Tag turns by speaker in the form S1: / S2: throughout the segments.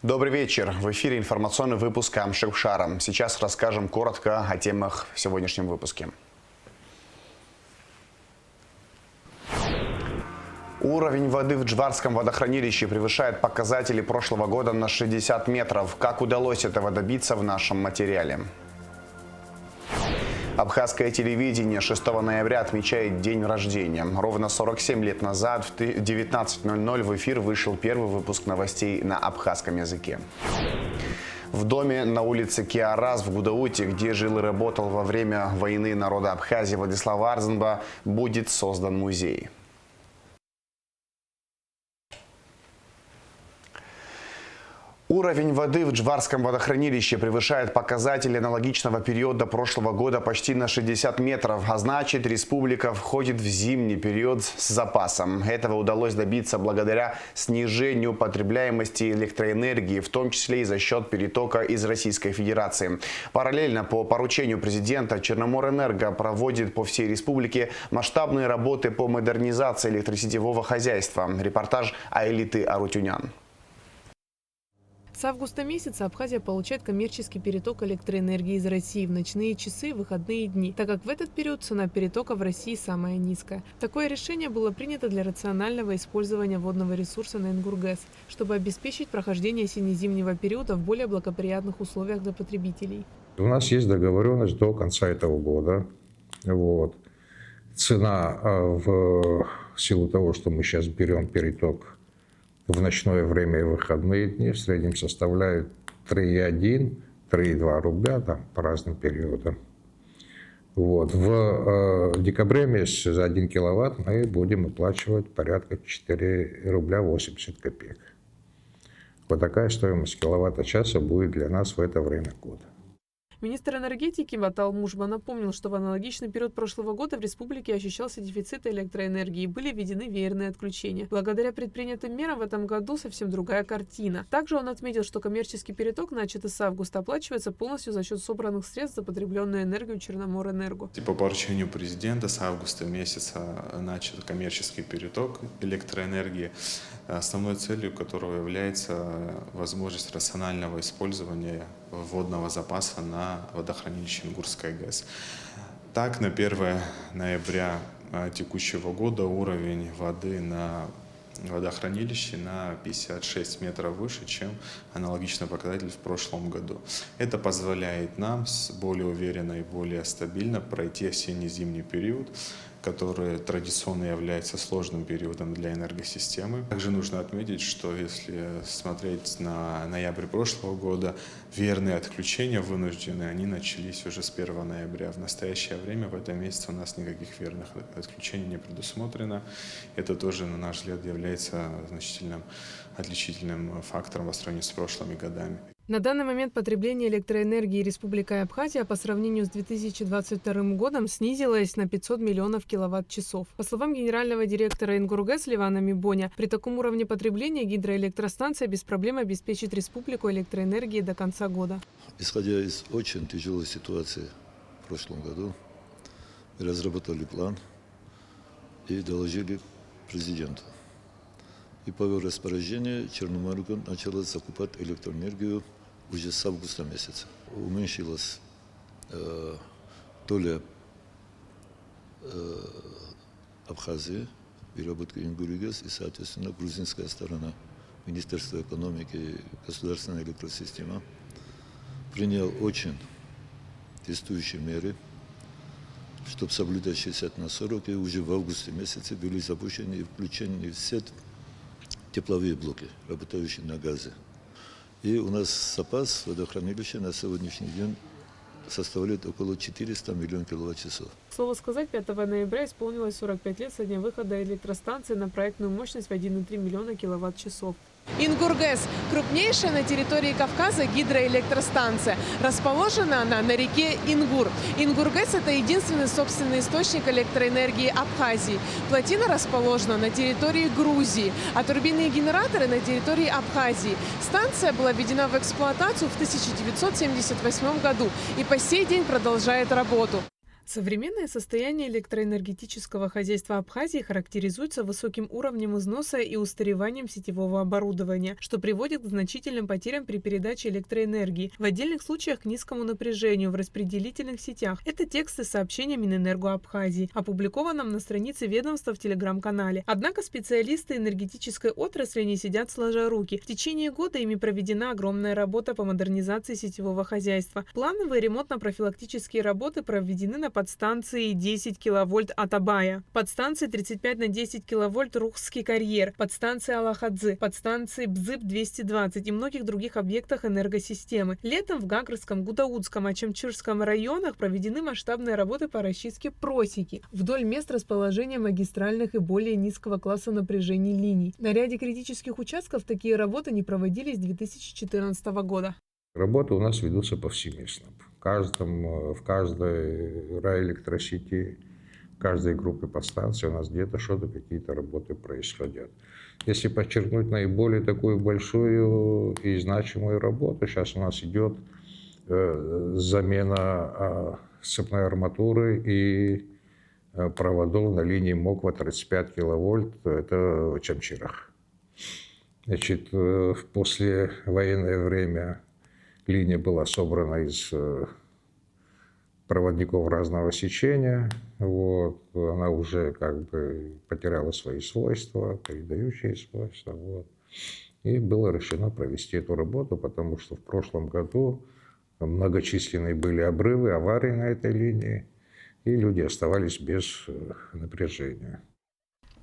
S1: Добрый вечер. В эфире информационный выпуск Амшевшара. Сейчас расскажем коротко о темах в сегодняшнем выпуске. Уровень воды в Джварском водохранилище превышает показатели прошлого года на 60 метров. Как удалось этого добиться, в нашем материале. Абхазское телевидение 6 ноября отмечает день рождения. Ровно 47 лет назад в 19:00 в эфир вышел первый выпуск новостей на абхазском языке. В доме на улице Киарас в Гудауте, где жил и работал во время войны народа Абхазии Владислава Арзенба, будет создан музей. Уровень воды в Джварском водохранилище превышает показатели аналогичного периода прошлого года почти на 60 метров, а значит, республика входит в зимний период с запасом. Этого удалось добиться благодаря снижению потребляемости электроэнергии, в том числе и за счет перетока из Российской Федерации. Параллельно по поручению президента Черноморэнерго проводит по всей республике масштабные работы по модернизации электросетевого хозяйства. Репортаж Айлиты Арутюнян.
S2: С августа месяца Абхазия получает коммерческий переток электроэнергии из России в ночные часы и выходные дни, так как в этот период цена перетока в России самая низкая. Такое решение было принято для рационального использования водного ресурса на Ингургэс, чтобы обеспечить прохождение осенне-зимнего периода в более благоприятных условиях для потребителей.
S3: У нас есть договоренность до конца этого года. Цена в силу того, что мы сейчас берем переток в ночное время и выходные дни, в среднем составляет 3,1-3,2 рубля по разным периодам. В декабре месяце за 1 киловатт мы будем оплачивать порядка 4 рубля 80 копеек. Вот такая стоимость киловатта-часа будет для нас в это время года.
S2: Министр энергетики Батал Мужба напомнил, что в аналогичный период прошлого года в республике ощущался дефицит электроэнергии и были введены веерные отключения. Благодаря предпринятым мерам в этом году совсем другая картина. Также он отметил, что коммерческий переток, начатый с августа, оплачивается полностью за счет собранных средств за потребленную энергию Черноморэнерго.
S4: По поручению президента с августа месяца начат коммерческий переток электроэнергии, основной целью которого является возможность рационального использования водного запаса на водохранилище Ингурская ГЭС. Так, на 1 ноября текущего года уровень воды на водохранилище на 56 метров выше, чем аналогичный показатель в прошлом году. Это позволяет нам более уверенно и более стабильно пройти осенне-зимний период, который традиционно является сложным периодом для энергосистемы. Также нужно отметить, что если смотреть на ноябрь прошлого года, веерные отключения вынужденные, они начались уже с 1 ноября. В настоящее время, в этом месяце, у нас никаких веерных отключений не предусмотрено. Это тоже, на наш взгляд, является значительным отличительным фактором по сравнению с прошлыми годами.
S2: На данный момент потребление электроэнергии Республикой Абхазия по сравнению с 2022 годом снизилось на 500 миллионов киловатт-часов. По словам генерального директора Ингургэс Ливана Мибоня, при таком уровне потребления гидроэлектростанция без проблем обеспечит республику электроэнергией до конца года.
S5: Исходя из очень тяжелой ситуации в прошлом году, мы разработали план и доложили президенту. И по его распоряжению Черноморэнерго начала закупать электроэнергию уже с августа месяца. Уменьшилась доля Абхазии в переработке Ингургэс и, соответственно, грузинская сторона, Министерство экономики и государственная электросистема принял очень действующие меры, чтобы соблюдать 60/40, и уже в августе месяце были запущены и включены в сеть тепловые блоки, работающие на газе. И у нас запас водохранилища на сегодняшний день составляет около 400 миллионов киловатт-часов.
S2: К слову сказать, 5 ноября исполнилось 45 лет со дня выхода электростанции на проектную мощность в 1,3 миллиона киловатт-часов. Ингургэс – крупнейшая на территории Кавказа гидроэлектростанция. Расположена она на реке Ингур. Ингургэс – это единственный собственный источник электроэнергии Абхазии. Плотина расположена на территории Грузии, а турбины и генераторы на территории Абхазии. Станция была введена в эксплуатацию в 1978 году и по сей день продолжает работу. Современное состояние электроэнергетического хозяйства Абхазии характеризуется высоким уровнем износа и устареванием сетевого оборудования, что приводит к значительным потерям при передаче электроэнергии, в отдельных случаях к низкому напряжению в распределительных сетях. Это тексты сообщения Минэнерго Абхазии, опубликованном на странице ведомства в телеграм-канале. Однако специалисты энергетической отрасли не сидят сложа руки. В течение года ими проведена огромная работа по модернизации сетевого хозяйства. Плановые ремонтно-профилактические работы проведены на подстанции 10 киловольт Атабая, подстанции 35 на 10 киловольт Рухский карьер, подстанции Алахадзы, подстанции Бзып-220 и многих других объектах энергосистемы. Летом в Гагрском, Гудаутском, Ачамчирском районах проведены масштабные работы по расчистке просеки вдоль мест расположения магистральных и более низкого класса напряжений линий. На ряде критических участков такие работы не проводились с 2014 года.
S3: Работы у нас ведутся повсеместно. В каждой райэлектросети, в каждой группе подстанций у нас где-то что-то, какие-то работы происходят. Если подчеркнуть наиболее такую большую и значимую работу, сейчас у нас идет замена сцепной арматуры и проводов на линии Моква 35 киловольт, это в Чамчирах. Значит, в послевоенное время линия была собрана из проводников разного сечения. Вот. Она уже как бы потеряла свои свойства, передающие свойства. Вот. И было решено провести эту работу, потому что в прошлом году многочисленные были обрывы, аварии на этой линии, и люди оставались без напряжения.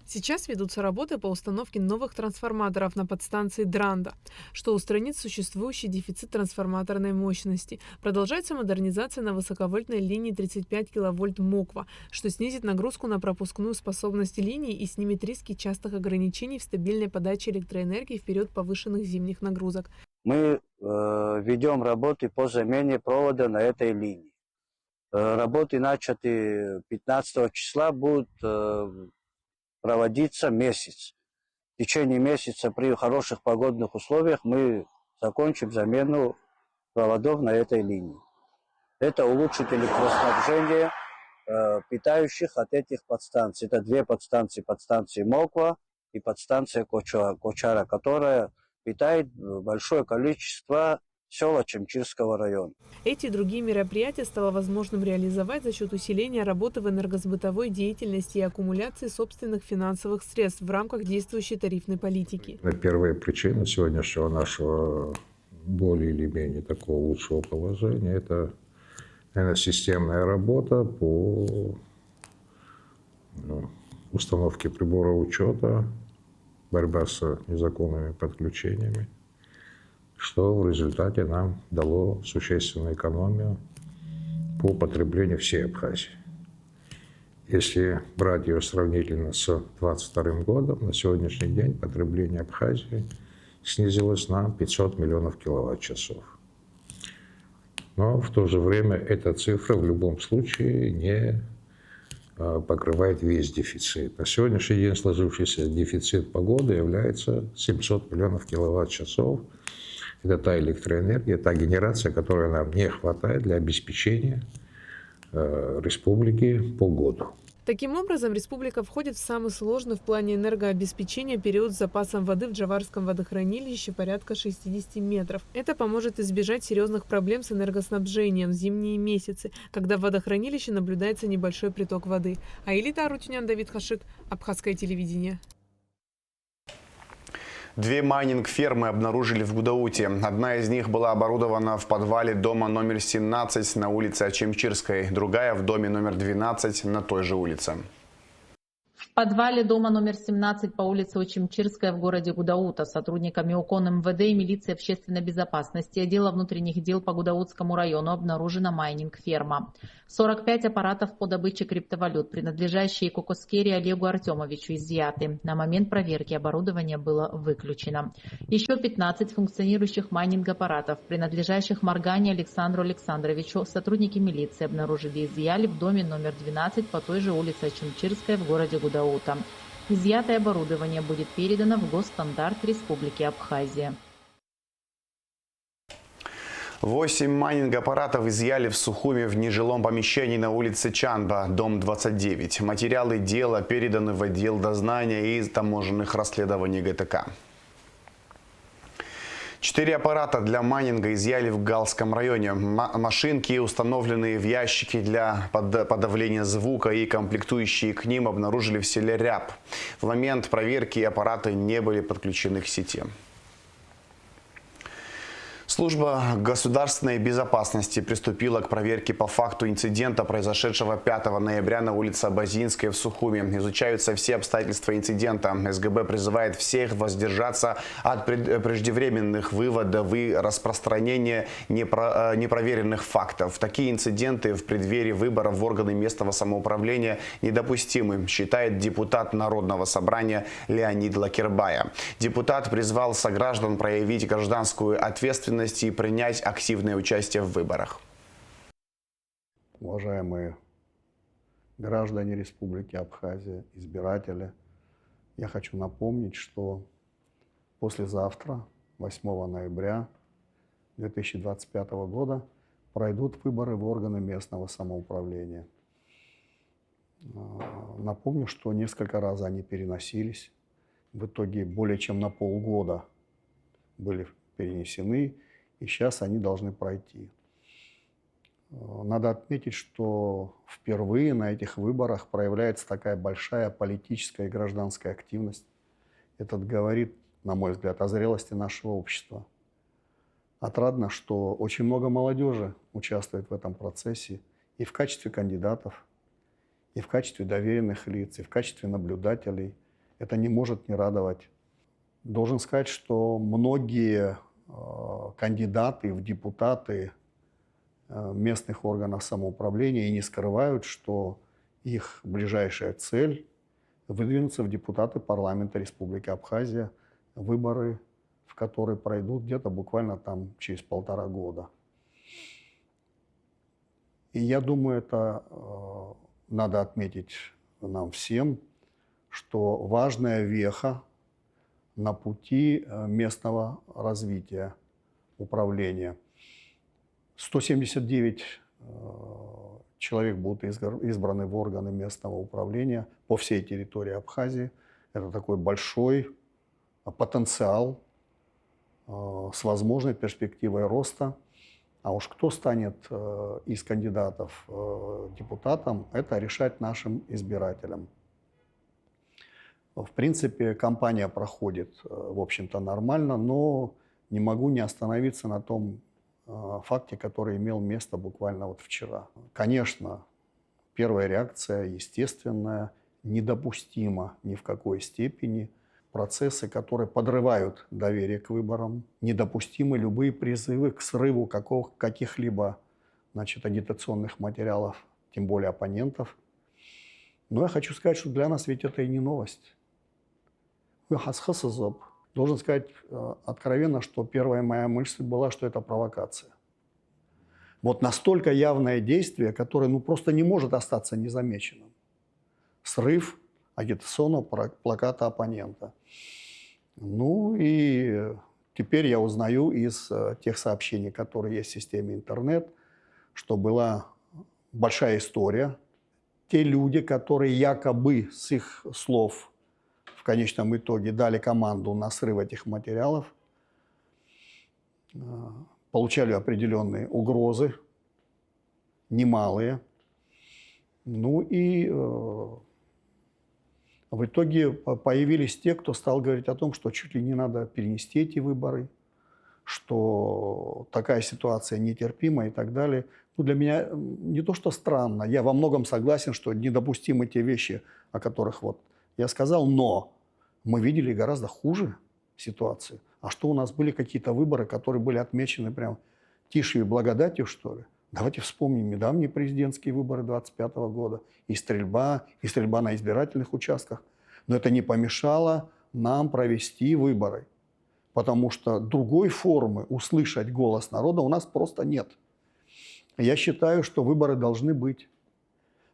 S2: Сейчас ведутся работы по установке новых трансформаторов на подстанции Дранда, что устранит существующий дефицит трансформаторной мощности. Продолжается модернизация на высоковольтной линии 35 киловольт Моква, что снизит нагрузку на пропускную способность линии и снимет риски частых ограничений в стабильной подаче электроэнергии в период повышенных зимних нагрузок.
S6: Мы ведем работы по замене провода на этой линии. Работы, начатые 15 числа, будут проводиться месяц. В течение месяца при хороших погодных условиях мы закончим замену проводов на этой линии. Это улучшит электроснабжение питающих от этих подстанций. Это две подстанции. Подстанция Моква и подстанция Кочара, которая питает большое количество сел Ачамчирского района.
S2: Эти и другие мероприятия стало возможным реализовать за счет усиления работы в энергосбытовой деятельности и аккумуляции собственных финансовых средств в рамках действующей тарифной политики.
S3: Первая причина сегодняшнего нашего более или менее такого лучшего положения – это, наверное, системная работа по установке прибора учета, борьба с незаконными подключениями, что в результате нам дало существенную экономию по потреблению всей Абхазии. Если брать ее сравнительно с 2022 годом, на сегодняшний день потребление Абхазии снизилось на 500 миллионов киловатт-часов. Но в то же время эта цифра в любом случае не покрывает весь дефицит. На сегодняшний день сложившийся дефицит по году является 700 миллионов киловатт-часов. Это та электроэнергия, та генерация, которой нам не хватает для обеспечения республики по году.
S2: Таким образом, республика входит в самый сложный в плане энергообеспечения период с запасом воды в Джаварском водохранилище порядка 60 метров. Это поможет избежать серьезных проблем с энергоснабжением в зимние месяцы, когда в водохранилище наблюдается небольшой приток воды. Аэлита Арутюнян, Давид Хашик, Абхазское телевидение.
S1: Две майнинг-фермы обнаружили в Гудауте. Одна из них была оборудована в подвале дома номер 17 на улице Ачамчирской, другая в доме номер 12 на той же улице.
S7: В подвале дома номер 17 по улице Очимчирская в городе Гудаута сотрудниками ОКОН МВД и милиции общественной безопасности отдела внутренних дел по Гудаутскому району обнаружена майнинг-ферма. 45 аппаратов по добыче криптовалют, принадлежащие Кокоскере Олегу Артемовичу, изъяты. На момент проверки оборудование было выключено. Еще 15 функционирующих майнинг-аппаратов, принадлежащих Маргане Александру Александровичу, сотрудники милиции обнаружили и изъяли в доме номер 12 по той же улице Очимчирская в городе Гудаута. Изъятое оборудование будет передано в Госстандарт Республики Абхазия.
S1: 8 майнинг-аппаратов изъяли в Сухуми в нежилом помещении на улице Чанба, дом 29. Материалы дела переданы в отдел дознания и таможенных расследований ГТК. 4 аппарата для майнинга изъяли в Галском районе. Машинки, установленные в ящики для подавления звука и комплектующие к ним, обнаружили в селе Ряб. В момент проверки аппараты не были подключены к сети. Служба государственной безопасности приступила к проверке по факту инцидента, произошедшего 5 ноября на улице Абазинской в Сухуми. Изучаются все обстоятельства инцидента. СГБ призывает всех воздержаться от преждевременных выводов и распространения непроверенных фактов. Такие инциденты в преддверии выборов в органы местного самоуправления недопустимы, считает депутат Народного собрания Леонид Лакербая. Депутат призвал сограждан проявить гражданскую ответственность и принять активное участие в выборах.
S8: Уважаемые граждане Республики Абхазия, избиратели, я хочу напомнить, что послезавтра, 8 ноября 2025 года, пройдут выборы в органы местного самоуправления. Напомню, что несколько раз они переносились. В итоге более чем на полгода были перенесены, и сейчас они должны пройти. Надо отметить, что впервые на этих выборах проявляется такая большая политическая и гражданская активность. Это говорит, на мой взгляд, о зрелости нашего общества. Отрадно, что очень много молодежи участвует в этом процессе и в качестве кандидатов, и в качестве доверенных лиц, и в качестве наблюдателей. Это не может не радовать. Должен сказать, что многие кандидаты в депутаты местных органов самоуправления и не скрывают, что их ближайшая цель – выдвинуться в депутаты парламента Республики Абхазия, выборы в которые пройдут где-то буквально там через 1,5 года. И я думаю, это надо отметить нам всем, что важная веха на пути местного развития управления. 179 человек будут избраны в органы местного управления по всей территории Абхазии. Это такой большой потенциал с возможной перспективой роста. А уж кто станет из кандидатов депутатом, это решать нашим избирателям. В принципе, кампания проходит, в общем-то, нормально, но не могу не остановиться на том факте, который имел место буквально вот вчера. Конечно, первая реакция естественная, недопустима ни в какой степени. Процессы, которые подрывают доверие к выборам, недопустимы любые призывы к срыву каких-либо агитационных материалов, тем более оппонентов. Но я хочу сказать, что для нас ведь это и не новость. Должен сказать откровенно, что первая моя мысль была, что это провокация. Вот настолько явное действие, которое просто не может остаться незамеченным. Срыв агитационного плаката оппонента. Ну и теперь я узнаю из тех сообщений, которые есть в системе интернет, что была большая история. Те люди, которые якобы с их слов в конечном итоге дали команду на срыв этих материалов, получали определенные угрозы, немалые. Ну и в итоге появились те, кто стал говорить о том, что чуть ли не надо перенести эти выборы, что такая ситуация нетерпима и так далее. Ну, для меня не то что странно, я во многом согласен, что недопустимы те вещи, о которых вот я сказал, но мы видели гораздо хуже ситуацию. А что у нас были какие-то выборы, которые были отмечены прям тишью и благодатью, что ли? Давайте вспомним недавние президентские выборы 2025 года. И стрельба на избирательных участках. Но это не помешало нам провести выборы. Потому что другой формы услышать голос народа у нас просто нет. Я считаю, что выборы должны быть.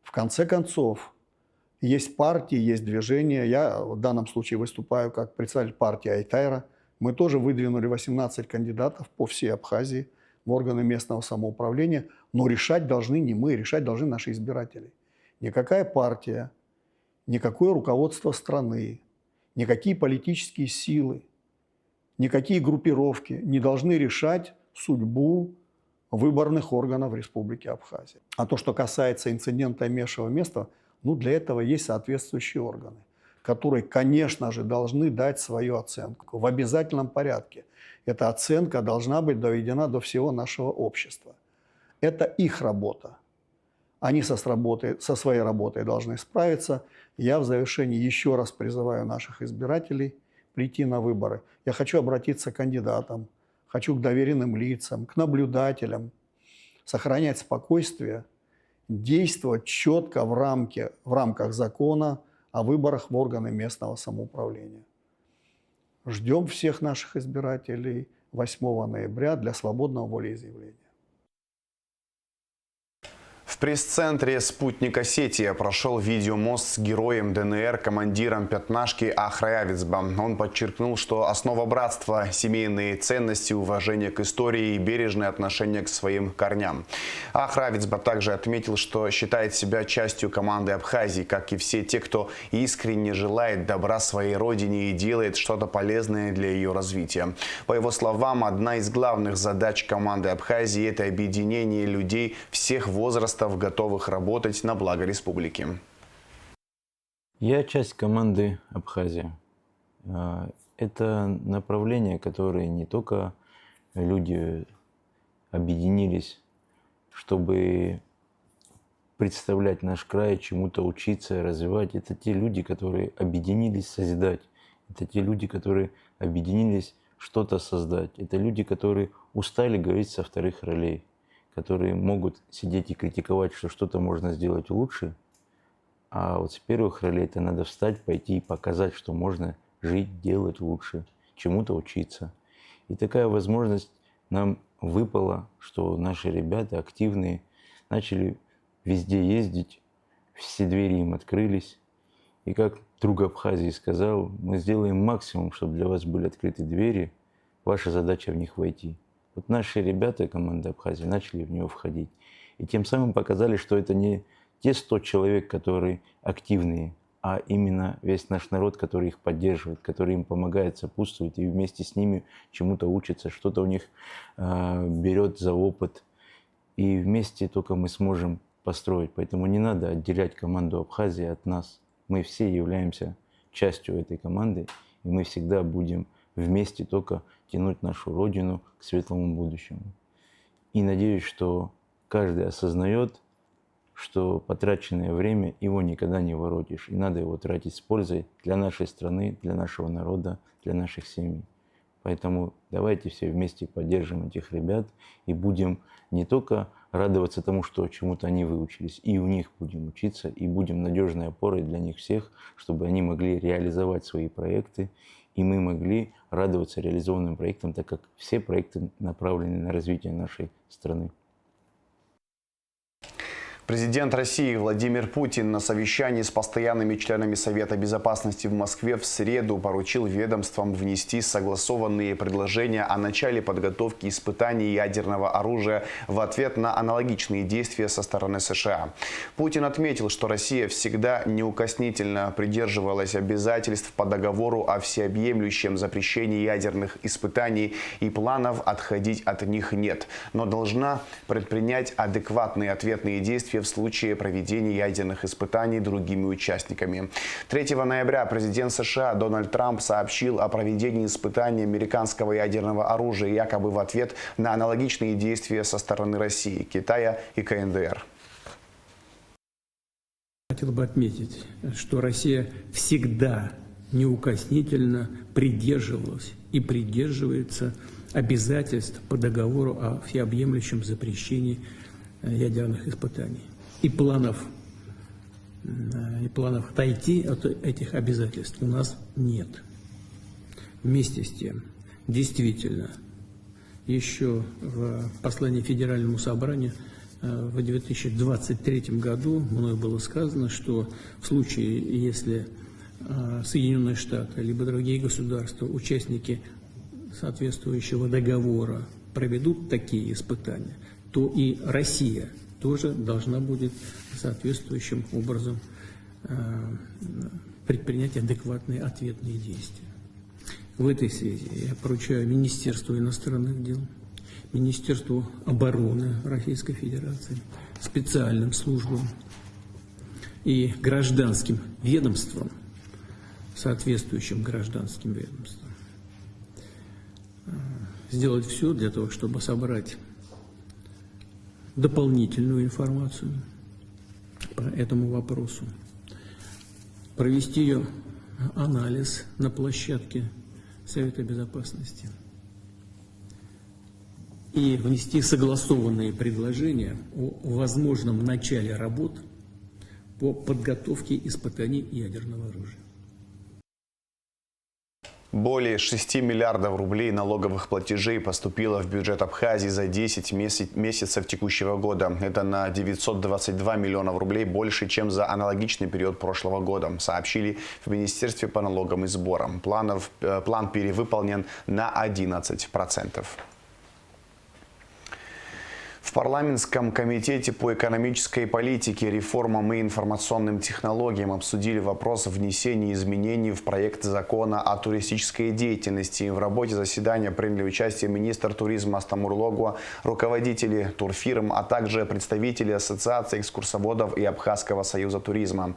S8: В конце концов, есть партии, есть движения. Я в данном случае выступаю как представитель партии Айтайра. Мы тоже выдвинули 18 кандидатов по всей Абхазии. в органы местного самоуправления, но решать должны не мы, решать должны наши избиратели. Никакая партия, никакое руководство страны, никакие политические силы, никакие группировки не должны решать судьбу выборных органов Республики Абхазия. А то, что касается инцидента Мешева места, для этого есть соответствующие органы, которые, конечно же, должны дать свою оценку в обязательном порядке. Эта оценка должна быть доведена до всего нашего общества. Это их работа. Они со своей работой должны справиться. Я в завершении еще раз призываю наших избирателей прийти на выборы. Я хочу обратиться к кандидатам, хочу к доверенным лицам, к наблюдателям, сохранять спокойствие, действовать четко в рамках закона о выборах в органы местного самоуправления. Ждем всех наших избирателей 8 ноября для свободного волеизъявления.
S1: В пресс-центре «Спутник Осетия» прошел видеомост с героем ДНР, командиром пятнашки Ахрай Авицба. Он подчеркнул, что основа братства – семейные ценности, уважение к истории и бережное отношение к своим корням. Ахрай Авицба также отметил, что считает себя частью команды Абхазии, как и все те, кто искренне желает добра своей родине и делает что-то полезное для ее развития. По его словам, одна из главных задач команды Абхазии – это объединение людей всех возрастов, готовых работать на благо республики.
S9: Я часть команды Абхазия. Это направление, которое не только люди объединились, чтобы представлять наш край, чему-то учиться, развивать. Это те люди, которые объединились созидать. Это те люди, которые объединились что-то создать. Это люди, которые устали говорить со вторых ролей, которые могут сидеть и критиковать, что что-то можно сделать лучше, а вот с первых ролей это надо встать, пойти и показать, что можно жить, делать лучше, чему-то учиться. И такая возможность нам выпала, что наши ребята активные начали везде ездить, все двери им открылись. И как друг Абхазии сказал, мы сделаем максимум, чтобы для вас были открыты двери, ваша задача в них войти. Вот наши ребята, команда Абхазии, начали в него входить. И тем самым показали, что это не те 100 человек, которые активные, а именно весь наш народ, который их поддерживает, который им помогает, сопутствует и вместе с ними чему-то учится, что-то у них берет за опыт. И вместе только мы сможем построить. Поэтому не надо отделять команду Абхазии от нас. Мы все являемся частью этой команды, и мы всегда будем вместе только тянуть нашу родину к светлому будущему. И надеюсь, что каждый осознает, что потраченное время его никогда не воротишь. И надо его тратить с пользой для нашей страны, для нашего народа, для наших семей. Поэтому давайте все вместе поддержим этих ребят и будем не только радоваться тому, что чему-то они выучились, и у них будем учиться, и будем надежной опорой для них всех, чтобы они могли реализовать свои проекты, и мы могли радоваться реализованным проектам, так как все проекты направлены на развитие нашей страны.
S1: Президент России Владимир Путин на совещании с постоянными членами Совета Безопасности в Москве в среду поручил ведомствам внести согласованные предложения о начале подготовки испытаний ядерного оружия в ответ на аналогичные действия со стороны США. Путин отметил, что Россия всегда неукоснительно придерживалась обязательств по договору о всеобъемлющем запрещении ядерных испытаний и планов отходить от них нет, но должна предпринять адекватные ответные действия в случае проведения ядерных испытаний другими участниками. 3 ноября президент США Дональд Трамп сообщил о проведении испытаний американского ядерного оружия якобы в ответ на аналогичные действия со стороны России, Китая и КНДР.
S10: Хотел бы отметить, что Россия всегда неукоснительно придерживалась и придерживается обязательств по договору о всеобъемлющем запрещении ядерных испытаний. И планов отойти от этих обязательств у нас нет. Вместе с тем, действительно, еще в послании Федеральному собранию в 2023 году мною было сказано, что в случае, если Соединенные Штаты либо другие государства, участники соответствующего договора проведут такие испытания, то и Россия тоже должна будет соответствующим образом предпринять адекватные ответные действия. В этой связи я поручаю Министерству иностранных дел, Министерству обороны Российской Федерации, специальным службам и гражданским ведомствам, соответствующим гражданским ведомствам, сделать все для того, чтобы собрать дополнительную информацию по этому вопросу, провести ее анализ на площадке Совета Безопасности и внести согласованные предложения о возможном начале работ по подготовке испытаний ядерного оружия.
S1: Более 6 миллиардов рублей налоговых платежей поступило в бюджет Абхазии за 10 месяцев текущего года. Это на 922 миллионов рублей больше, чем за аналогичный период прошлого года, сообщили в Министерстве по налогам и сборам. План перевыполнен на 11%. В парламентском комитете по экономической политике, реформам и информационным технологиям обсудили вопрос внесения изменений в проект закона о туристической деятельности. В работе заседания приняли участие министр туризма Астамур Логуа, руководители турфирм, а также представители Ассоциации экскурсоводов и Абхазского союза туризма.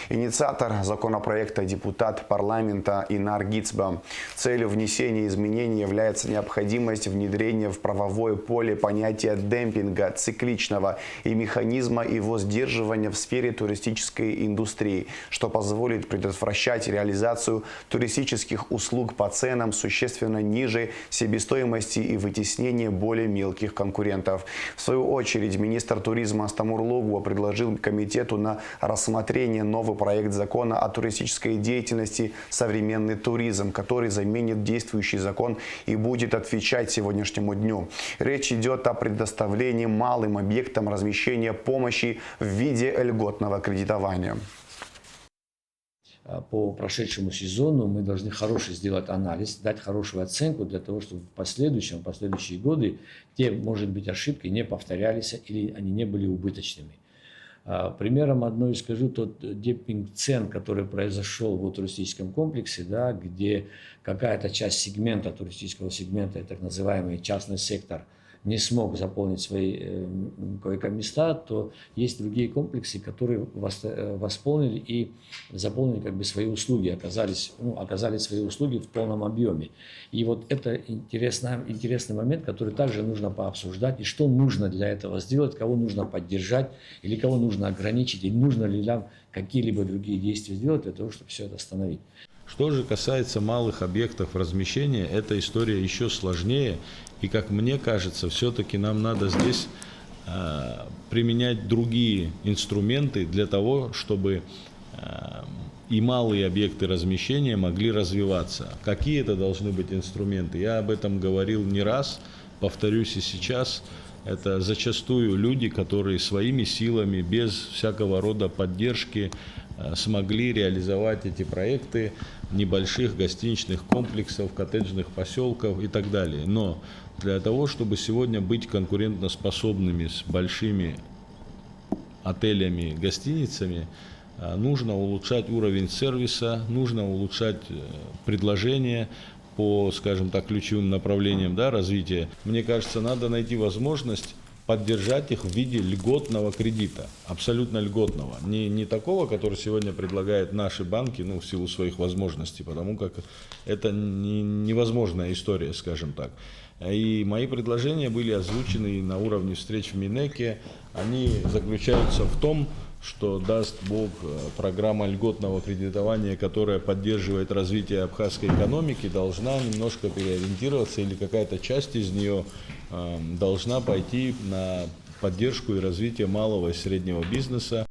S1: Инициатор законопроекта депутат парламента Инар Гицба. Целью внесения изменений является необходимость внедрения в правовое поле понятия демпинга цикличного и механизма его сдерживания в сфере туристической индустрии, что позволит предотвращать реализацию туристических услуг по ценам существенно ниже себестоимости и вытеснение более мелких конкурентов. В свою очередь, министр туризма Астамур Логуа предложил комитету на рассмотрение новый проект закона о туристической деятельности «Современный туризм», который заменит действующий закон и будет отвечать сегодняшнему дню. Речь идет о предоставлении малым объектам размещения помощи в виде льготного кредитования.
S11: По прошедшему сезону мы должны хороший сделать анализ, дать хорошую оценку для того, чтобы в последующие годы те, может быть, ошибки не повторялись или они не были убыточными. Примером одной скажу тот демпинг цен, который произошел в туристическом комплексе, да, где какая-то часть сегмента, туристического сегмента, так называемый частный сектор, не смог заполнить свои койко-места, то есть другие комплексы, которые восполнили и заполнили свои услуги, оказали свои услуги в полном объеме. И вот это интересный момент, который также нужно пообсуждать, и что нужно для этого сделать, кого нужно поддержать, или кого нужно ограничить, или нужно ли нам какие-либо другие действия сделать для того, чтобы все это остановить.
S12: Что же касается малых объектов размещения, эта история еще сложнее. И, как мне кажется, все-таки нам надо здесь применять другие инструменты для того, чтобы и малые объекты размещения могли развиваться. Какие это должны быть инструменты? Я об этом говорил не раз, повторюсь и сейчас. Это зачастую люди, которые своими силами, без всякого рода поддержки, смогли реализовать эти проекты небольших гостиничных комплексов, коттеджных поселков и так далее. Но для того, чтобы сегодня быть конкурентоспособными с большими отелями, гостиницами, нужно улучшать уровень сервиса, нужно улучшать предложения по, скажем так, ключевым направлениям, да, развития. Мне кажется, надо найти возможность поддержать их в виде льготного кредита, абсолютно льготного. Не такого, который сегодня предлагают наши банки, в силу своих возможностей, потому как это невозможная история, скажем так. И мои предложения были озвучены на уровне встреч в Минэке. Они заключаются в том, что, даст Бог, программа льготного кредитования, которая поддерживает развитие абхазской экономики, должна немножко переориентироваться, или какая-то часть из нее должна пойти на поддержку и развитие малого и среднего бизнеса.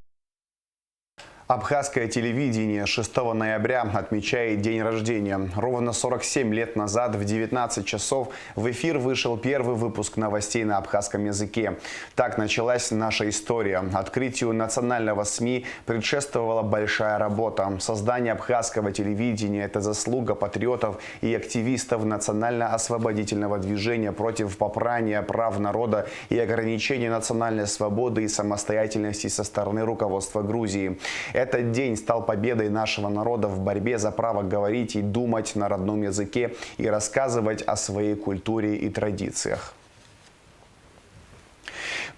S1: Абхазское телевидение 6 ноября отмечает день рождения. Ровно 47 лет назад в 19 часов в эфир вышел первый выпуск новостей на абхазском языке. Так началась наша история. Открытию национального СМИ предшествовала большая работа. Создание абхазского телевидения – это заслуга патриотов и активистов национально-освободительного движения против попрания прав народа и ограничения национальной свободы и самостоятельности со стороны руководства Грузии. Этот день стал победой нашего народа в борьбе за право говорить и думать на родном языке и рассказывать о своей культуре и традициях.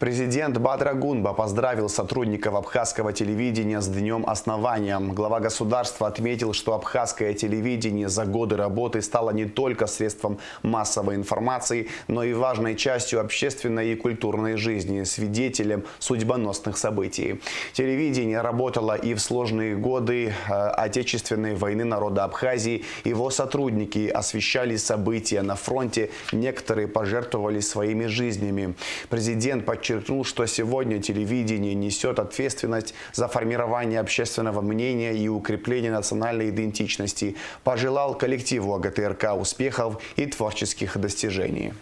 S1: Президент Бадра Гунба поздравил сотрудников абхазского телевидения с днем основания. Глава государства отметил, что абхазское телевидение за годы работы стало не только средством массовой информации, но и важной частью общественной и культурной жизни, свидетелем судьбоносных событий. Телевидение работало и в сложные годы Отечественной войны народа Абхазии. Его сотрудники освещали события на фронте, некоторые пожертвовали своими жизнями. Президент подчеркнул, что сегодня телевидение несет ответственность за формирование общественного мнения и укрепление национальной идентичности. Пожелал коллективу АГТРК успехов и творческих достижений.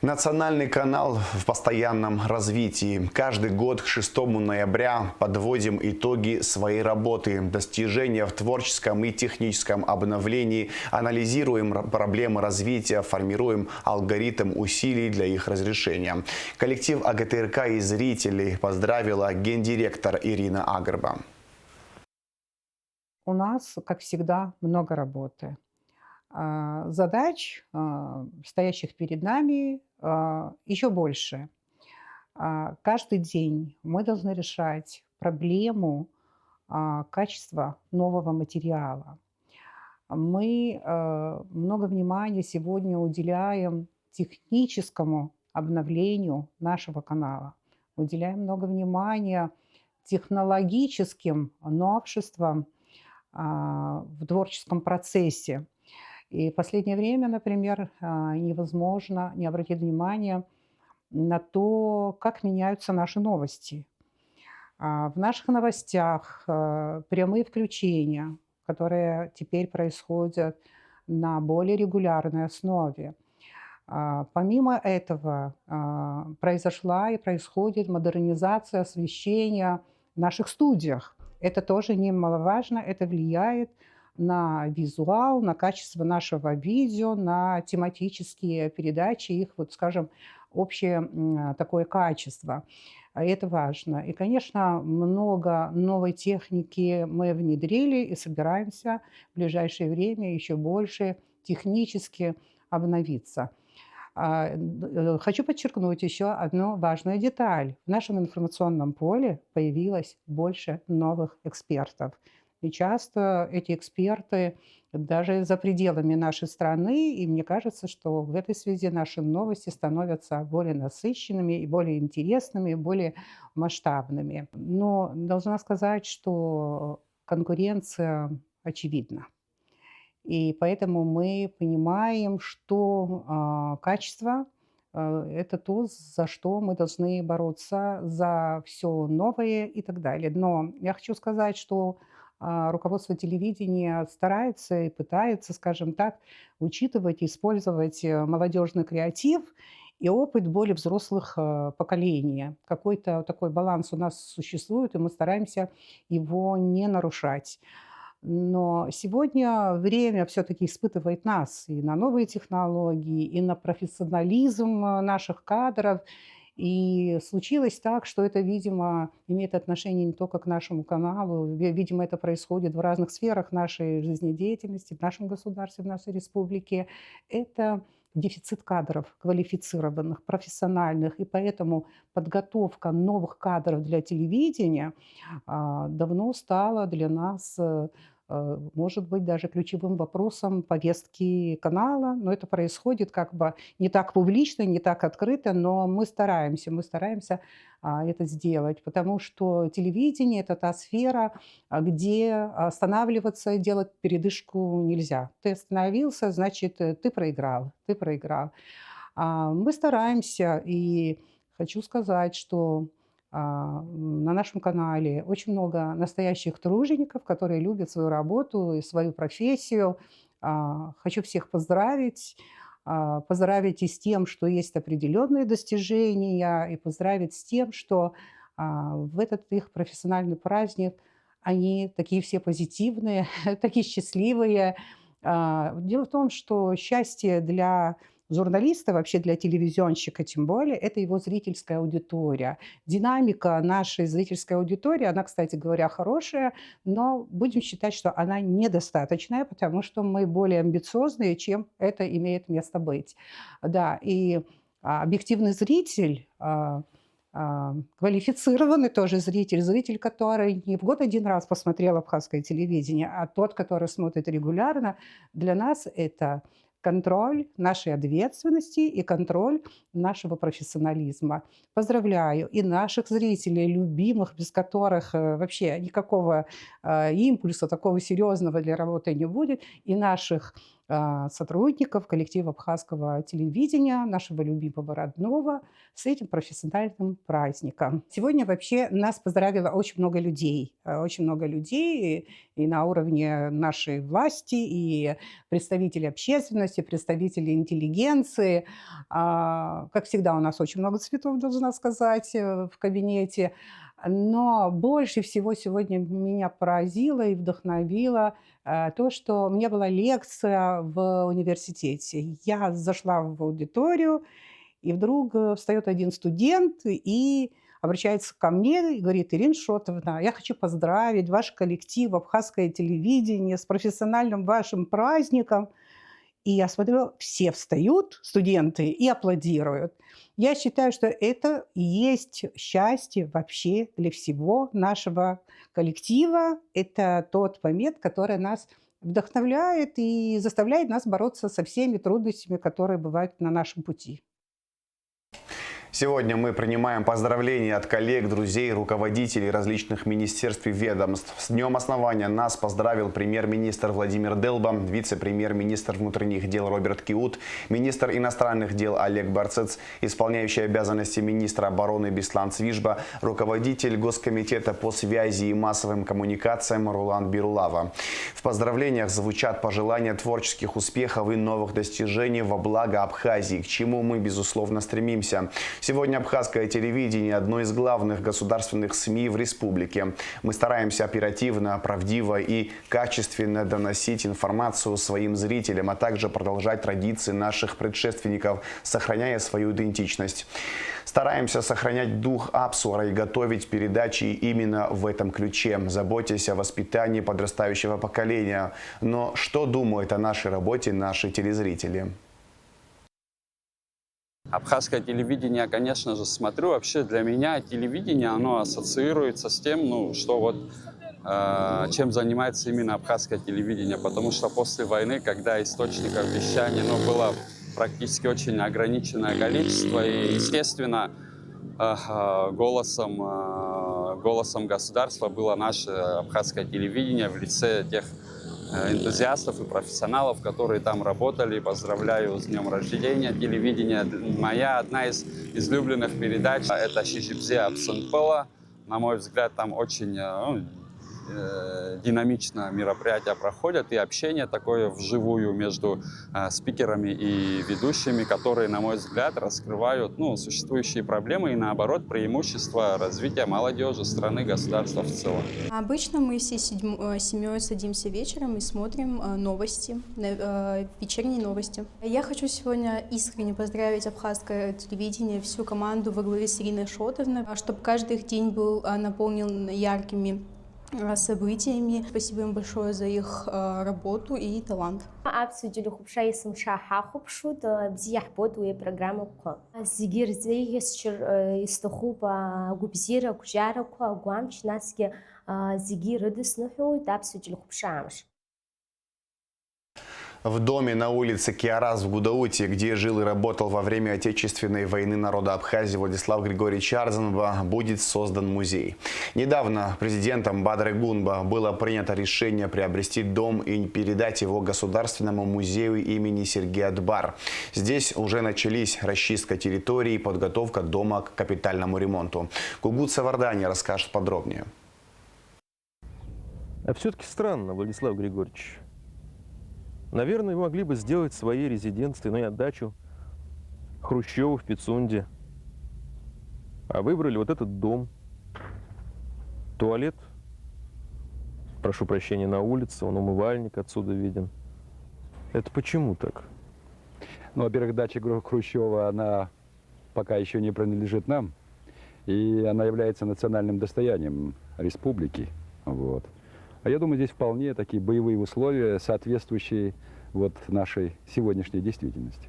S1: Национальный канал в постоянном развитии. Каждый год к 6 ноября подводим итоги своей работы, достижения в творческом и техническом обновлении, анализируем проблемы развития, формируем алгоритм усилий для их разрешения. Коллектив АГТРК и зрителей поздравила гендиректор Ирина Агрба.
S13: У нас, как всегда, много работы. Задач, стоящих перед нами, еще больше. Каждый день мы должны решать проблему качества нового материала. Мы много внимания сегодня уделяем техническому обновлению нашего канала. Уделяем много внимания технологическим новшествам в творческом процессе. И в последнее время, например, невозможно не обратить внимания на то, как меняются наши новости. В наших новостях прямые включения, которые теперь происходят на более регулярной основе. Помимо этого произошла и происходит модернизация освещения в наших студиях. Это тоже немаловажно, это влияет на визуал, на качество нашего видео, на тематические передачи, их, вот скажем, общее такое качество. Это важно. И, конечно, много новой техники мы внедрили и собираемся в ближайшее время еще больше технически обновиться. Хочу подчеркнуть еще одну важную деталь. В нашем информационном поле появилось больше новых экспертов. И часто эти эксперты даже за пределами нашей страны, и мне кажется, что в этой связи наши новости становятся более насыщенными, и более интересными, и более масштабными. Но должна сказать, что конкуренция очевидна. И поэтому мы понимаем, что качество – это то, за что мы должны бороться, за все новое и так далее. Но я хочу сказать, что руководство телевидения старается и пытается, скажем так, учитывать и использовать молодежный креатив и опыт более взрослых поколений. Какой-то такой баланс у нас существует, и мы стараемся его не нарушать. Но сегодня время все-таки испытывает нас и на новые технологии, и на профессионализм наших кадров. И случилось так, что это, видимо, имеет отношение не только к нашему каналу. Видимо, это происходит в разных сферах нашей жизнедеятельности, в нашем государстве, в нашей республике. Это дефицит кадров квалифицированных, профессиональных. И поэтому подготовка новых кадров для телевидения давно стала для нас, может быть, даже ключевым вопросом повестки канала. Но это происходит как бы не так публично, не так открыто, но мы стараемся это сделать, потому что телевидение – это та сфера, где останавливаться, делать передышку нельзя. Ты остановился, значит, ты проиграл. Мы стараемся, и хочу сказать, что на нашем канале очень много настоящих тружеников, которые любят свою работу и свою профессию. Хочу всех поздравить. Поздравить и с тем, что есть определенные достижения, и поздравить с тем, что в этот их профессиональный праздник они такие все позитивные, такие счастливые. Дело в том, что счастье для журналиста, вообще для телевизионщика тем более, это его зрительская аудитория. Динамика нашей зрительской аудитории, она, кстати говоря, хорошая, но будем считать, что она недостаточная, потому что мы более амбициозные, чем это имеет место быть. Да, и объективный зритель, квалифицированный тоже зритель, который не в год один раз посмотрел абхазское телевидение, а тот, который смотрит регулярно, для нас это контроль нашей ответственности и контроль нашего профессионализма. Поздравляю и наших зрителей, любимых, без которых вообще никакого импульса такого серьезного для работы не будет, и наших сотрудников коллектива абхазского телевидения, нашего любимого родного, с этим профессиональным праздником. Сегодня вообще нас поздравило очень много людей и на уровне нашей власти, и представителей общественности, представителей интеллигенции. Как всегда, у нас очень много цветов, должна сказать, в кабинете. Но больше всего сегодня меня поразило и вдохновило то, что у меня была лекция в университете. Я зашла в аудиторию, и вдруг встает один студент и обращается ко мне и говорит: Ирина Шотовна, я хочу поздравить ваш коллектив, абхазское телевидение, с профессиональным вашим праздником. И я смотрю, все встают, студенты, и аплодируют. Я считаю, что это и есть счастье вообще для всего нашего коллектива. Это тот момент, который нас вдохновляет и заставляет нас бороться со всеми трудностями, которые бывают на нашем пути.
S1: Сегодня мы принимаем поздравления от коллег, друзей, руководителей различных министерств и ведомств. С днем основания нас поздравил премьер-министр Владимир Делба, вице-премьер-министр внутренних дел Роберт Киут, министр иностранных дел Олег Барцец, исполняющий обязанности министра обороны Беслан Цвижба, руководитель Госкомитета по связи и массовым коммуникациям Рулан Бирулава. В поздравлениях звучат пожелания творческих успехов и новых достижений во благо Абхазии, к чему мы, безусловно, стремимся. Сегодня абхазское телевидение – одно из главных государственных СМИ в республике. Мы стараемся оперативно, правдиво и качественно доносить информацию своим зрителям, а также продолжать традиции наших предшественников, сохраняя свою идентичность. Стараемся сохранять дух Апсуара и готовить передачи именно в этом ключе, заботясь о воспитании подрастающего поколения. Но что думают о нашей работе наши телезрители?
S14: Абхазское телевидение, конечно же, смотрю. Вообще для меня телевидение, оно ассоциируется с тем, что вот чем занимается именно абхазское телевидение. Потому что после войны, когда источников вещания было практически очень ограниченное количество, и, естественно, голосом государства было наше абхазское телевидение в лице тех энтузиастов и профессионалов, которые там работали. Поздравляю с днем рождения телевидения. Моя одна из излюбленных передач – это «Шишибзе Абсенпела». На мой взгляд, там очень динамично мероприятия проходят, и общение такое вживую между спикерами и ведущими, которые, на мой взгляд, раскрывают существующие проблемы и, наоборот, преимущества развития молодежи, страны, государства в целом.
S15: Обычно мы всей семьей садимся вечером и смотрим новости, вечерние новости. Я хочу сегодня искренне поздравить абхазское телевидение, всю команду во главе с Ириной Шотовной, чтобы каждый их день был наполнен яркими событиями. Спасибо им большое за их работу и талант.
S16: Абсолютно хубша самшаха хубшут бзиях бодуе программа ко. Зигир зейгесчер истохуба губзира кужара ко гуамч наске зигир рыдыснуху абсолютно хубшамш.
S1: В доме на улице Киарас в Гудауте, где жил и работал во время Отечественной войны народа Абхазии Владислав Григорьевич Арзенба, будет создан музей. Недавно президентом Бадры Гунба было принято решение приобрести дом и передать его Государственному музею имени Сергея Дбар. Здесь уже начались расчистка территории и подготовка дома к капитальному ремонту. Гугут Савардани расскажет подробнее.
S17: А все-таки странно, Владислав Григорьевич. Наверное, вы могли бы сделать своей резиденцией дачу Хрущева в Пицунде. А выбрали вот этот дом. Туалет, прошу прощения, на улице, он умывальник отсюда виден. Это почему так?
S18: Ну, во-первых, дача Хрущева, она пока еще не принадлежит нам. И она является национальным достоянием республики. Вот. А я думаю, здесь вполне такие боевые условия, соответствующие нашей сегодняшней действительности.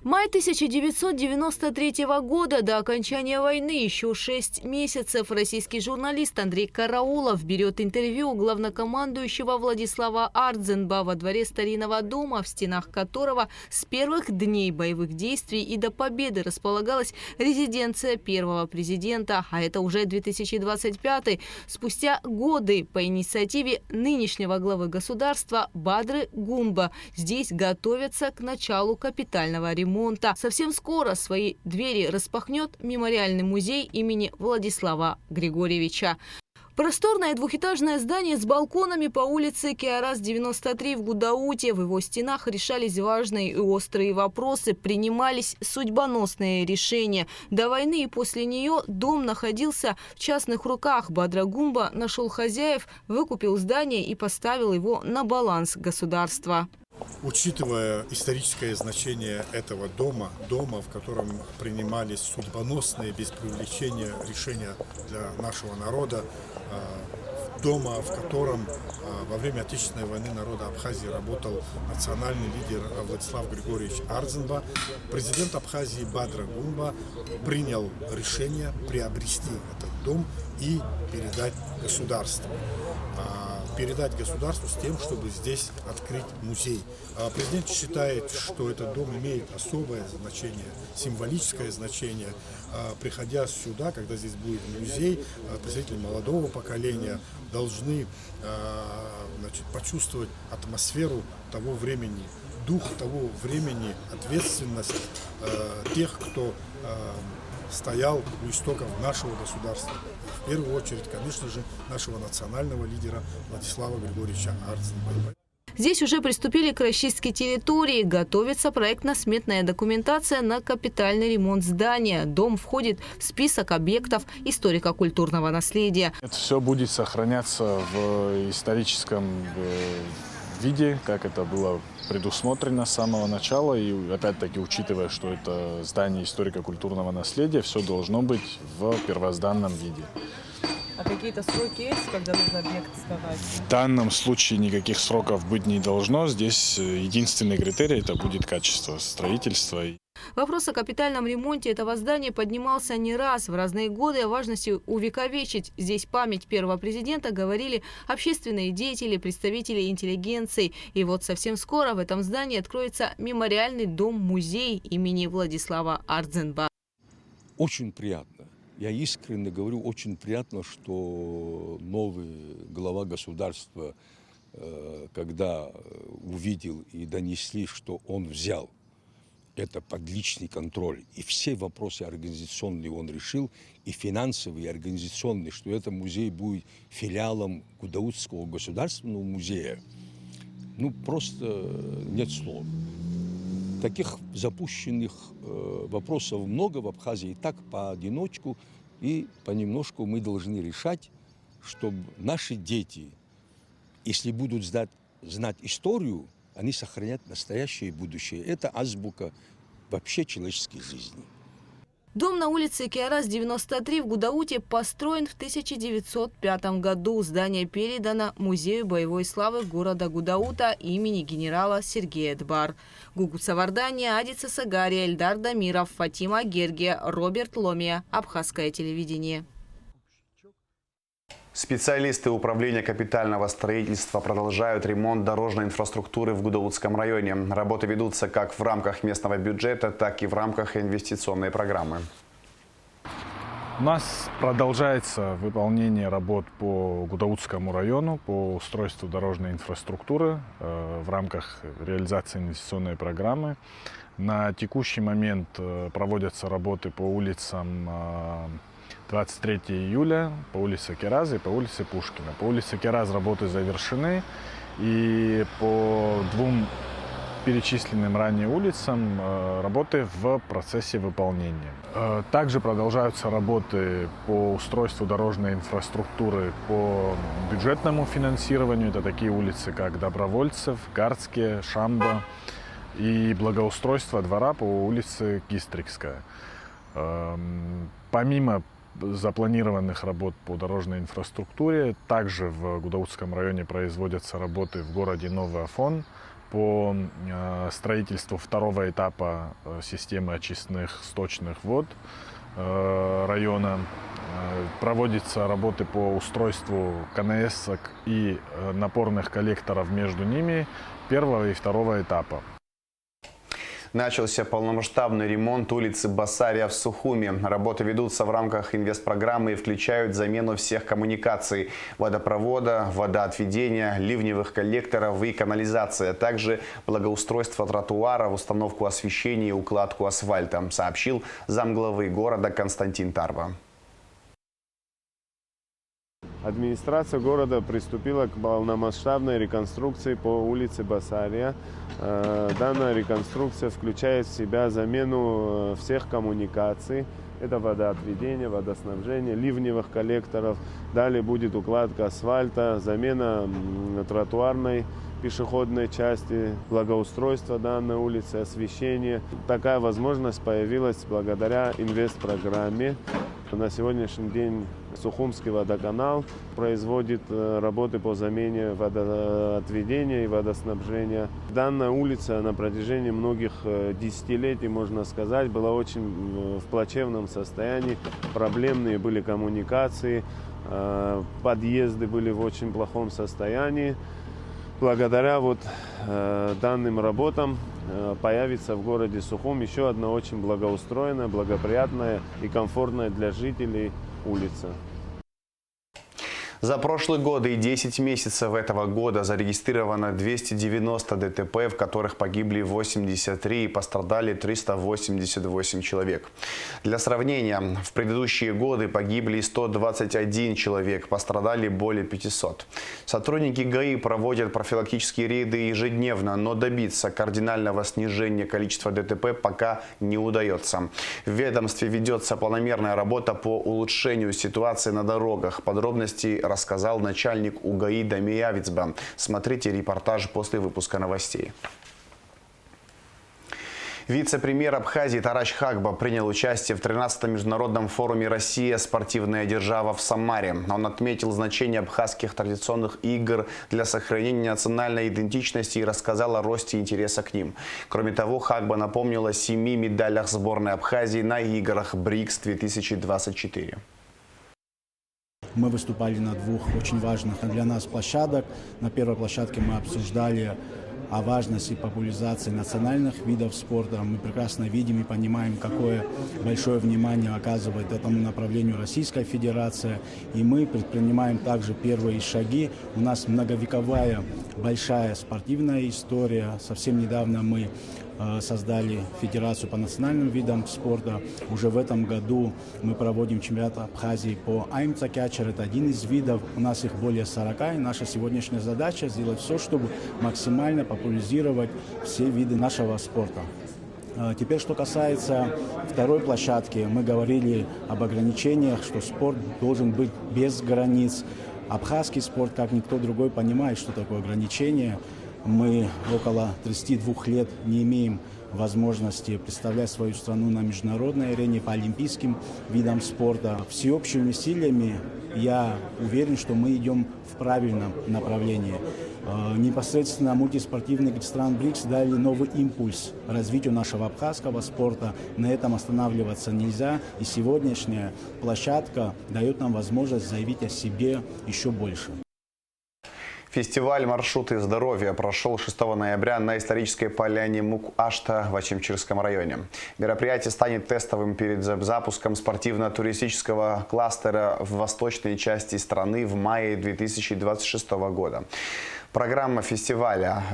S19: Май 1993 года, до окончания войны еще 6 месяцев. Российский журналист Андрей Караулов берет интервью у главнокомандующего Владислава Арзенба во дворе старинного дома, в стенах которого с первых дней боевых действий и до победы располагалась резиденция первого президента. А это уже 2025. Спустя годы по инициативе нынешнего главы государства Бадры Гунба здесь готовятся к началу капитального ремонта. Совсем скоро свои двери распахнет мемориальный музей имени Владислава Григорьевича. Просторное двухэтажное здание с балконами по улице Киарас, 93 в Гудауте. В его стенах решались важные и острые вопросы, принимались судьбоносные решения. До войны и после нее дом находился в частных руках. Бадра Гунба нашел хозяев, выкупил здание и поставил его на баланс государства.
S20: Учитывая историческое значение этого дома, в котором принимались судьбоносные, без привлечения решения для нашего народа, дома, в котором во время Отечественной войны народа Абхазии работал национальный лидер Владислав Григорьевич Арзенба, президент Абхазии Бадра Гунба принял решение приобрести этот дом и передать государству. Передать государству с тем, чтобы здесь открыть музей. Президент считает, что этот дом имеет особое значение, символическое значение. Приходя сюда, когда здесь будет музей, представители молодого поколения должны почувствовать атмосферу того времени, дух того времени, ответственность тех, кто стоял у истоков нашего государства. В первую очередь, конечно же, нашего национального лидера Владислава Григорьевича Арзенба.
S19: Здесь уже приступили к расчистке территории. Готовится проектно-сметная документация на капитальный ремонт здания. Дом входит в список объектов историко-культурного наследия.
S21: Это все будет сохраняться в историческом виде, как это было предусмотрено с самого начала. И опять-таки, учитывая, что это здание историко-культурного наследия, все должно быть в первозданном виде.
S2: А какие-то сроки есть, когда нужно объект сдавать?
S21: В данном случае никаких сроков быть не должно. Здесь единственный критерий – это будет качество строительства.
S19: Вопрос о капитальном ремонте этого здания поднимался не раз. В разные годы о важности увековечить здесь память первого президента говорили общественные деятели, представители интеллигенции. И вот совсем скоро в этом здании откроется мемориальный дом-музей имени Владислава Арзенба.
S22: Очень приятно. Я искренне говорю, очень приятно, что новый глава государства, когда увидел и донесли, что он взял это под личный контроль, и все вопросы организационные он решил, и финансовые, и организационные, что этот музей будет филиалом Гудаутского государственного музея. Просто нет слов. Таких запущенных вопросов много в Абхазии. И так поодиночку и понемножку мы должны решать, чтобы наши дети, если будут знать историю, они сохранят настоящее и будущее. Это азбука вообще человеческой жизни.
S19: Дом на улице Киарас, 93 в Гудауте построен в 1905 году. Здание передано Музею боевой славы города Гудаута имени генерала Сергея Дбар. Гугут Савардани, Адица Сагария, Эльдар Дамиров, Фатима Гергия, Роберт Ломия. Абхазское телевидение.
S1: Специалисты управления капитального строительства продолжают ремонт дорожной инфраструктуры в Гудаутском районе. Работы ведутся как в рамках местного бюджета, так и в рамках инвестиционной программы.
S21: У нас продолжается выполнение работ по Гудаутскому району по устройству дорожной инфраструктуры в рамках реализации инвестиционной программы. На текущий момент проводятся работы по улицам 23 июля, по улице Керазы и по улице Пушкина. По улице Кераз работы завершены, и по двум перечисленным ранее улицам работы в процессе выполнения. Также продолжаются работы по устройству дорожной инфраструктуры по бюджетному финансированию. Это такие улицы, как Добровольцев, Гардские, Шамба, и благоустройство двора по улице Кистрикская. Помимо запланированных работ по дорожной инфраструктуре, также в Гудаутском районе производятся работы в городе Новый Афон по строительству второго этапа системы очистных сточных вод района. Проводятся работы по устройству КНС и напорных коллекторов между ними первого и второго этапа.
S1: Начался полномасштабный ремонт улицы Басария в Сухуми. Работы ведутся в рамках инвестпрограммы и включают замену всех коммуникаций: водопровода, водоотведения, ливневых коллекторов и канализации, а также благоустройство тротуаров, установку освещения и укладку асфальта, сообщил замглавы города Константин Тарба.
S4: Администрация города приступила к полномасштабной реконструкции по улице Басария. Данная реконструкция включает в себя замену всех коммуникаций. Это водоотведение, водоснабжение, ливневых коллекторов. Далее будет укладка асфальта, замена тротуарной пешеходной части, благоустройство данной улицы, освещение. Такая возможность появилась благодаря инвестпрограмме. На сегодняшний день Сухумский водоканал производит работы по замене водоотведения и водоснабжения. Данная улица на протяжении многих десятилетий, можно сказать, была очень в плачевном состоянии. Проблемные были коммуникации, подъезды были в очень плохом состоянии. Благодаря данным работам появится в городе Сухум еще одна очень благоустроенная, благоприятная и комфортная для жителей улица.
S1: За прошлый год и 10 месяцев этого года зарегистрировано 290 ДТП, в которых погибли 83 и пострадали 388 человек. Для сравнения, в предыдущие годы погибли 121 человек, пострадали более 500. Сотрудники ГАИ проводят профилактические рейды ежедневно, но добиться кардинального снижения количества ДТП пока не удается. В ведомстве ведется планомерная работа по улучшению ситуации на дорогах. Подробности рассказал начальник УГАИ Дамир Явицба. Смотрите репортаж после выпуска новостей. Вице-премьер Абхазии Тарач Хагба принял участие в 13-м международном форуме «Россия. Спортивная держава» в Самаре. Он отметил значение абхазских традиционных игр для сохранения национальной идентичности и рассказал о росте интереса к ним. Кроме того, Хагба напомнил о 7 медалях сборной Абхазии на играх БРИКС-2024.
S5: Мы выступали на двух очень важных для нас площадок. На первой площадке мы обсуждали о важности популяризации национальных видов спорта. Мы прекрасно видим и понимаем, какое большое внимание оказывает этому направлению Российская Федерация. И мы предпринимаем также первые шаги. У нас многовековая большая спортивная история. Совсем недавно мы создали Федерацию по национальным видам спорта. Уже в этом году мы проводим чемпионат Абхазии по аймцакячер. Это один из видов. У нас их более 40. И наша сегодняшняя задача сделать все, чтобы максимально популяризировать все виды нашего спорта. Теперь, что касается второй площадки, мы говорили об ограничениях, что спорт должен быть без границ. Абхазский спорт, как никто другой, понимает, что такое ограничение. Мы около 32 лет не имеем возможности представлять свою страну на международной арене по олимпийским видам спорта. Всеобщими усилиями я уверен, что мы идем в правильном направлении. Непосредственно мультиспортивные игры стран БРИКС дали новый импульс развитию нашего абхазского спорта. На этом останавливаться нельзя. И сегодняшняя площадка дает нам возможность заявить о себе еще больше.
S1: Фестиваль «Маршруты здоровья» прошел 6 ноября на исторической поляне Мук-Ашта в Ачимчирском районе. Мероприятие станет тестовым перед запуском спортивно-туристического кластера в восточной части страны в мае 2026 года. Программа фестиваля –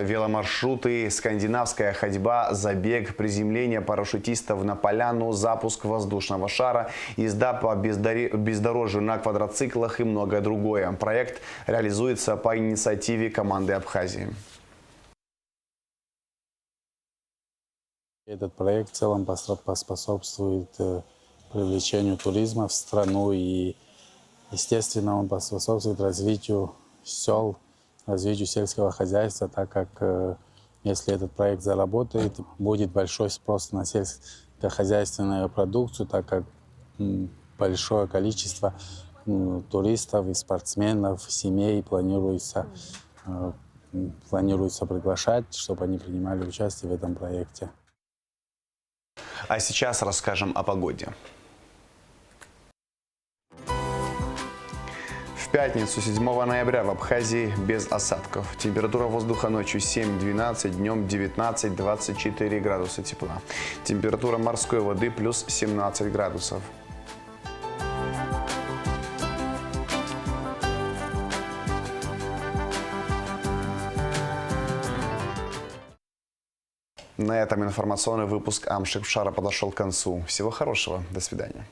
S1: веломаршруты, скандинавская ходьба, забег, приземление парашютистов на поляну, запуск воздушного шара, езда по бездорожью на квадроциклах и многое другое. Проект реализуется по инициативе команды Абхазии.
S3: Этот проект в целом поспособствует привлечению туризма в страну и, естественно, он поспособствует развитию сел, развитию сельского хозяйства, так как если этот проект заработает, будет большой спрос на сельскохозяйственную продукцию, так как большое количество туристов и спортсменов, семей планируется приглашать, чтобы они принимали участие в этом проекте.
S1: А сейчас расскажем о погоде. В пятницу, 7 ноября, в Абхазии без осадков. Температура воздуха ночью 7-12, днем 19-24 градуса тепла. Температура морской воды плюс 17 градусов. На этом информационный выпуск Амшикшара подошел к концу. Всего хорошего. До свидания.